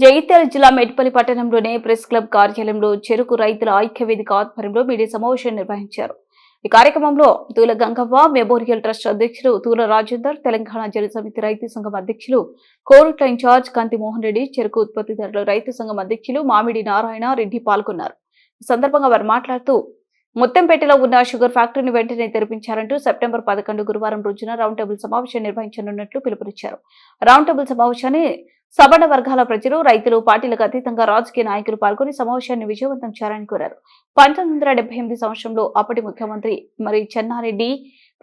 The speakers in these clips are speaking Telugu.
జగిత్యాల జిల్లా మెట్పల్లి పట్టణంలోని ప్రెస్ క్లబ్ కార్యాలయంలో చెరుకు రైతుల ఐక్యవేదిక ఆధ్వర్యంలో మీడియా సమావేశం నిర్వహించారు. ఈ కార్యక్రమంలో తూల గంగవ్వ మెమోరియల్ ట్రస్ట్ అధ్యక్షులు తూల రాజేందర్, తెలంగాణ జన సమితి రైతు సంఘం అధ్యక్షులు కోరుట్ల ఇన్ఛార్జ్ కంతి మోహన్ రెడ్డి, చెరుకు ఉత్పత్తిదారుల రైతు సంఘం అధ్యక్షులు మామిడి నారాయణ రెడ్డి పాల్గొన్నారు. ఈ సందర్భంగా వారు మాట్లాడుతూ ముత్తంపేటలో ఉన్న షుగర్ ఫ్యాక్టరీని వెంటనే తెరిపించారంటూ సెప్టెంబర్ 11 గురువారం రోజున రౌండ్ టేబుల్ సమావేశం నిర్వహించనున్నట్లు పిలుపునిచ్చారు. రౌండ్ టేబుల్ సమావేశాన్ని సవర్ణ వర్గాల ప్రజలు, రైతులు, పార్టీలకు అతీతంగా రాజకీయ నాయకులు పాల్గొని సమావేశాన్ని విజయవంతం చేయాలని కోరారు. 1978 సంవత్సరంలో అప్పటి ముఖ్యమంత్రి చెన్నారెడ్డి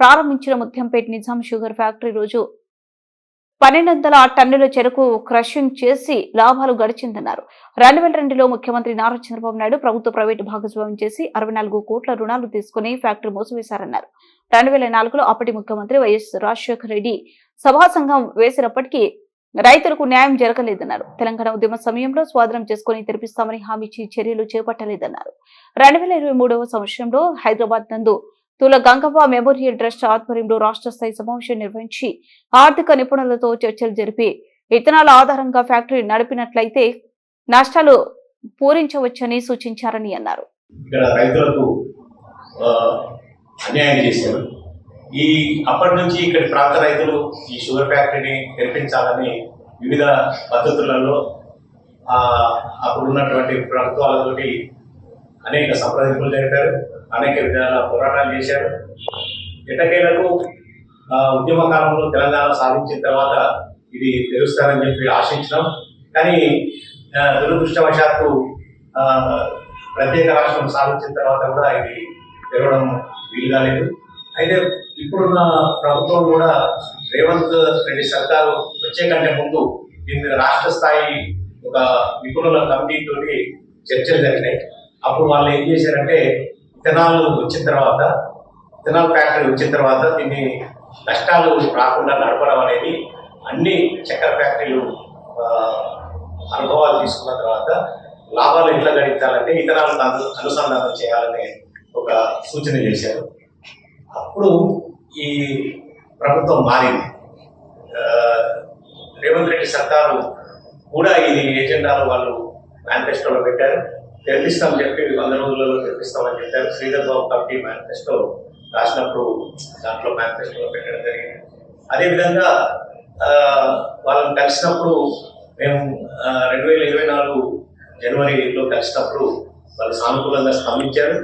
ప్రారంభించిన ముత్యంపేట నిజాం షుగర్ ఫ్యాక్టరీ రోజు 1200 టన్నుల చెరకు క్రషింగ్ చేసి లాభాలు గడిచిందన్నారు. 2002లో ముఖ్యమంత్రి నారా చంద్రబాబు నాయుడు ప్రభుత్వ ప్రైవేటు భాగస్వామ్యం చేసి 64 కోట్ల రుణాలు తీసుకుని ఫ్యాక్టరీ మూసివేశారన్నారు. 2004లో అప్పటి ముఖ్యమంత్రి వైఎస్ రాజశేఖర రెడ్డి సభా సంఘం వేసినప్పటికీ రైతులకు న్యాయం జరగలేదన్నారు. తెలంగాణ ఉద్యమ సమయంలో స్వాధీనం చేసుకుని తెరిపిస్తామని హామీ ఇచ్చి చర్యలు చేపట్టలేదన్నారు. 2023వ సంవత్సరంలో హైదరాబాద్ నందు తూల గంగవ్వ మెమోరియల్ ట్రస్ట్ ఆధ్వర్యంలో రాష్ట్ర స్థాయి సమావేశం నిర్వహించి ఆర్థిక నిపుణులతో చర్చలు జరిపి ఇథనాల్ ఆధారంగా ఫ్యాక్టరీ నడిపినట్లయితే నష్టాలు పూరించవచ్చని సూచించారని అన్నారు. అప్పటి నుంచి ఇక్కడి ప్రాంత రైతులు ఈ షుగర్ ఫ్యాక్టరీని తెరిపించాలని వివిధ పద్ధతులలో అప్పుడున్నటువంటి ప్రభుత్వాలతోటి అనేక సంప్రదింపులు జరిపారు, అనేక విధాల పోరాటాలు చేశారు. ఎట్టకేలకు ఉద్యమ కాలంలో తెలంగాణ సాధించిన తర్వాత ఇది తెలుస్తారని చెప్పి ఆశించినాం. కానీ దురదృష్టవశాత్తు ప్రత్యేక రాష్ట్రం సాధించిన తర్వాత కూడా ఇది తెరవడం వీలు కాలేదు. అయితే ఇప్పుడున్న ప్రభుత్వం కూడా రేవంత్ రెడ్డి సర్కారు వచ్చే కంటే ముందు దీని మీద రాష్ట్ర స్థాయి ఒక నిపుణుల కమిటీ తోటి చర్చలు జరిగినాయి. అప్పుడు వాళ్ళు ఏం చేశారంటే ఇథనాల్ ఫ్యాక్టరీ వచ్చిన తర్వాత దీన్ని నష్టాలు రాకుండా నడపడం అనేది అన్ని చక్కెర ఫ్యాక్టరీలు అనుభవాలు తీసుకున్న తర్వాత లాభాలు ఎట్లా గడించాలంటే ఇథనాల్ అనుసంధానం చేయాలనే ఒక సూచన చేశారు. అప్పుడు ఈ ప్రభుత్వం మారింది. రేవంత్ రెడ్డి సర్కారు కూడా ఇది ఎజెండాలు వాళ్ళు మేనిఫెస్టోలో పెట్టారు. తెరిపిస్తామని చెప్పి 100 రోజులలో తెరిపిస్తామని చెప్పారు. శ్రీధర్ బాబు కమిటీ మేనిఫెస్టో రాసినప్పుడు దాంట్లో మేనిఫెస్టోలో పెట్టడం జరిగింది. అదేవిధంగా వాళ్ళని కలిసినప్పుడు మేము 2024 జనవరిలో కలిసినప్పుడు వాళ్ళు సానుకూలంగా స్పందించారు.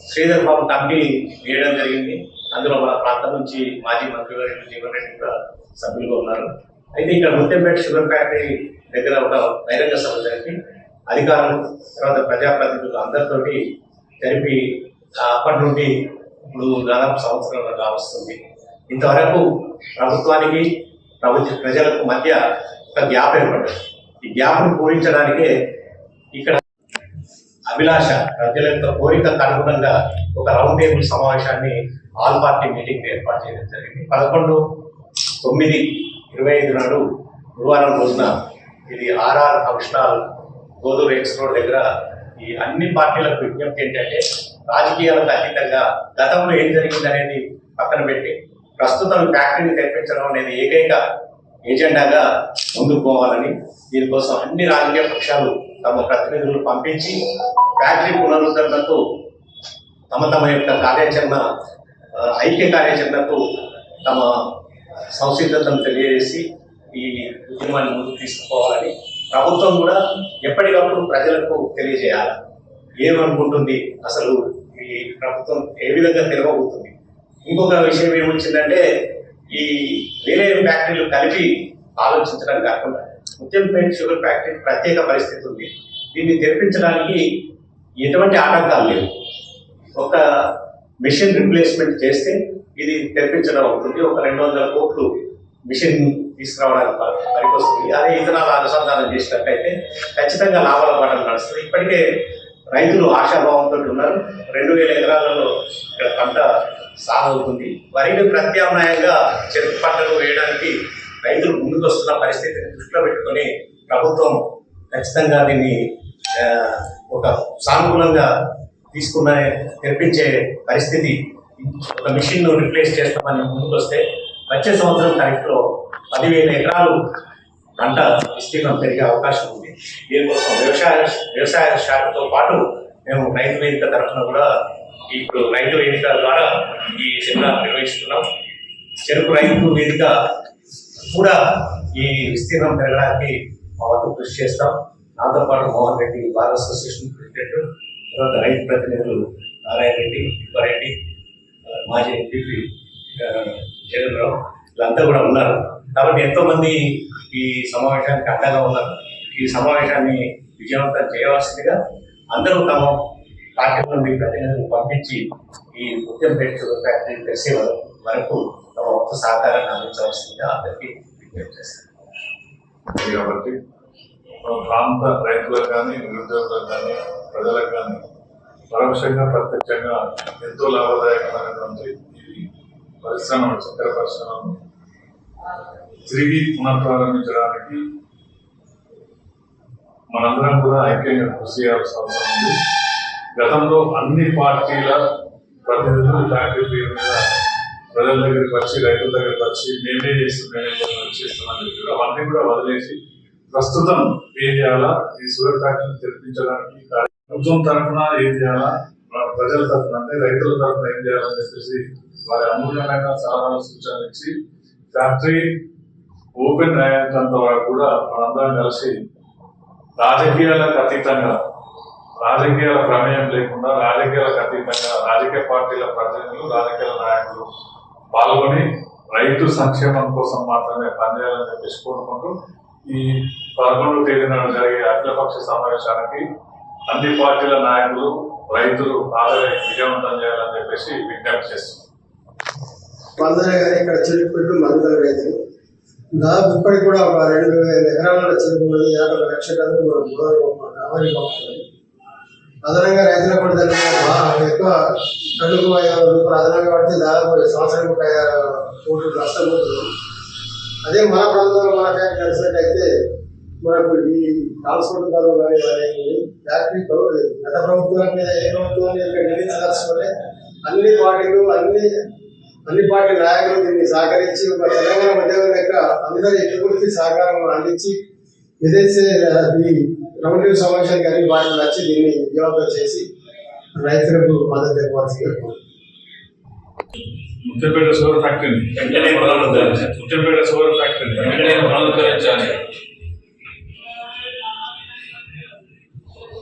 శ్రీధర్ బాబు కమిటీ వేయడం జరిగింది. అందులో మన ప్రాంతం నుంచి మాజీ మంత్రి గారు జీవన్ రెడ్డి కూడా సభ్యులుగా ఉన్నారు. అయితే ఇక్కడ ముత్యంపేట షుగర్ ఫ్యాక్టరీ దగ్గర ఒక బహిరంగ సభ జరిపి అధికారులు, తర్వాత ప్రజాప్రతినిధులు అందరితోటి జరిపి అప్పటి నుండి ఇప్పుడు దాదాపు సంవత్సరం కావస్తుంది. ఇంతవరకు ప్రభుత్వానికి ప్రజలకు మధ్య ఒక గ్యాప్ ఏర్పడ్డది. ఈ గ్యాప్ను పూరించడానికే ఇక్కడ అభిలాష ప్రజల యొక్క కోరికకు అనుగుణంగా ఒక రౌండ్ టేబుల్ సమావేశాన్ని ఆల్ పార్టీ మీటింగ్ ఏర్పాటు చేయడం జరిగింది. 11/9/25 నాడు గురువారం రోజున ఇది RR function hall Goduru X road దగ్గర ఈ అన్ని పార్టీలకు విజ్ఞప్తి ఏంటంటే రాజకీయాలకు అతీతంగా గతంలో ఏం జరిగింది అనేది పక్కన పెట్టి ప్రస్తుతం ఫ్యాక్టరీని తెరిపించడం అనేది ఏకైక ఏజెండాగా ముందుకు పోవాలని, దీనికోసం అన్ని రాజకీయ పక్షాలు తమ ప్రతినిధులు పంపించి ఫ్యాక్టరీ పునరుద్ధరణకు తమ యొక్క కార్యాచరణ ఐక్య కార్యాచరణకు తమ సంసిద్ధతను తెలియజేసి ఈ ఉద్యమాన్ని ముందుకు తీసుకుపోవాలని ప్రభుత్వం కూడా ఎప్పటికప్పుడు ప్రజలకు తెలియజేయాలి. ఏమనుకుంటుంది, అసలు ఈ ప్రభుత్వం ఏ విధంగా తిరగబోతుంది. ఇంకొక విషయం ఏమొచ్చిందంటే ఈ వేరే ఫ్యాక్టరీలు కలిపి ఆలోచించడం కాకుండా ముత్యంపేట షుగర్ ఫ్యాక్టరీ ప్రత్యేక పరిస్థితి ఉంది. దీన్ని తెరిపించడానికి ఎటువంటి ఆటంకాలు లేవు. ఒక మిషన్ రిప్లేస్మెంట్ చేస్తే ఇది తెరిపించడం అవుతుంది. ఒక 200 కోట్లు మిషన్ తీసుకురావడానికి పనికొస్తుంది. అదే ఇథనాల్ అనుసంధానం చేసినట్టయితే ఖచ్చితంగా లాభాల పాటలు నడుస్తుంది. ఇప్పటికే రైతులు ఆశాభావంతో ఉన్నారు. 2000 ఎకరాలలో ఇక్కడ పంట సాగవుతుంది. వరిని ప్రత్యామ్నాయంగా చెరుకు పంటలు వేయడానికి రైతులు ముందుకు వస్తున్న పరిస్థితిని దృష్టిలో పెట్టుకొని ప్రభుత్వం ఖచ్చితంగా దీన్ని ఒక సానుకూలంగా తెరిపించే పరిస్థితి, ఒక మిషన్ రిప్లేస్ చేస్తామని ముందుకు వస్తే వచ్చే సంవత్సరం ఖరీఫ్లో 10,000 ఎకరాలు పంట విస్తీర్ణం పెరిగే అవకాశం ఉంది. దీనికోసం వ్యవసాయ శాఖతో పాటు మేము రైతు వేదిక తరఫున కూడా ఇప్పుడు రైతు వేదిక ద్వారా ఈ సెమినార్ నిర్వహిస్తున్నాం. చెరుకు రైతు వేదిక కూడా ఈ విస్తీర్ణం పెరగడానికి మా వంతు కృషి చేస్తాం. నాతో పాటు Mohan Reddy bar association president, తర్వాత రైతు ప్రతినిధులు నారాయణ రెడ్డి, రెడ్డి, మాజీ ఎంపీ జగన్రావు, వీళ్ళంతా కూడా ఉన్నారు. కాబట్టి ఎంతో మంది ఈ సమావేశానికి అండగా ఉన్నారు. ఈ సమావేశాన్ని విజయవంతం చేయవలసిందిగా అందరూ తమ పార్టీ నుండి ప్రతినిధులు పంపించి ఈ ముత్యం ఫ్యాక్టరీ తెరిసే వరకు తమ ఒక్క సహకారాన్ని అందించవలసిందిగా అందరికీ విజ్ఞప్తి చేస్తారు. కాబట్టి ప్రాంత రైతులకు కానీ, నిరుద్యోగులకు కానీ, ప్రజలకు కానీ పరోక్షంగా ప్రత్యక్షంగా ఎంతో లాభదాయకమైనటువంటి ఈ పరిశ్రమను, చక్కెర పరిశ్రమను తిరిగి పునఃప్రారంభించడానికి మనందరం కూడా ఐక్యంగా కృషి చేయాల్సిన అవసరం ఉంది. గతంలో అన్ని పార్టీల ప్రతినిధులు ఫ్యాక్టరీ పేరు మీద ప్రజల దగ్గరికి వచ్చి, రైతుల దగ్గరికి వచ్చి మేమే చేస్తున్నామని చెప్పి అవన్నీ కూడా వదిలేసి ప్రస్తుతం ఏం చేయాలా, ఈ షుగర్ ఫ్యాక్టరీని తెరిపించడానికి ప్రభుత్వం తరఫున ఏం చేయాలా, ప్రజల తరఫున అంటే రైతుల తరఫున ఏం చేయాలని చెప్పేసి వారి అమూల్యమైన సలహాలు సూచనలు ఇచ్చి ఫ్యాక్టరీ ఓపెన్ అయ్యేంత వరకు కూడా మనందరం కలిసి రాజకీయాలకు అతీతంగా, రాజకీయాల ప్రమేయం లేకుండా రాజకీయాలకు అతీతంగా రాజకీయ పార్టీల ప్రతినిధులు, రాజకీయ నాయకులు పాల్గొని రైతు సంక్షేమం కోసం మాత్రమే పనిచేయాలని చెప్పేసి కోరుకుంటూ ఈ 11వ తేదీ నాడు జరిగే అఖిలపక్ష సమావేశానికి అన్ని పార్టీల నాయకులు, రైతులు హాజరై విజయవంతం చేయాలని చెప్పేసి విజ్ఞప్తి చేస్తున్నాం. ఇక్కడ చెరుకు పెట్టు మందుల రైతులు దాదాపు ఇప్పటికి కూడా ఒక 2,000 ఎకరాల చెరుకు 50 లక్షల రావాలి బాగుంటుంది. అదనంగా రైతుల కూడా ఎక్కువ టన్నుకు 5,000 రూపాయలు అదనంగా పడితే దాదాపు సంవత్సరానికి 5 కోట్లు నష్టపోతుంది. అదే మన ప్రాంతంలో మన ఫ్యాక్టరీ నడిచినట్టయితే మనకు ఈ ట్రాన్స్పోర్ట్ కాదు కానీ ఫ్యాక్టరీతో గత ప్రభుత్వాల మీద ఏ ప్రభుత్వాన్ని నిర్మించదలుచుకొని అన్ని పార్టీలు అన్ని పార్టీ నాయకులు దీన్ని సహకరించి ఒక తెలంగాణ ఉద్యోగం లెక్క అందరి పూర్తి సహకారం అందించి ఏదైతే ఈ రౌండ్ సమావేశానికి అన్ని పార్టీలు వచ్చి దీన్ని విజయవంతం చేసి రైతులకు మద్దతు ఇవ్వాల్సింది. ముత్యంపేట షుగర్ ఫ్యాక్టరీని వెంటనే పునరుద్ధరించాలి.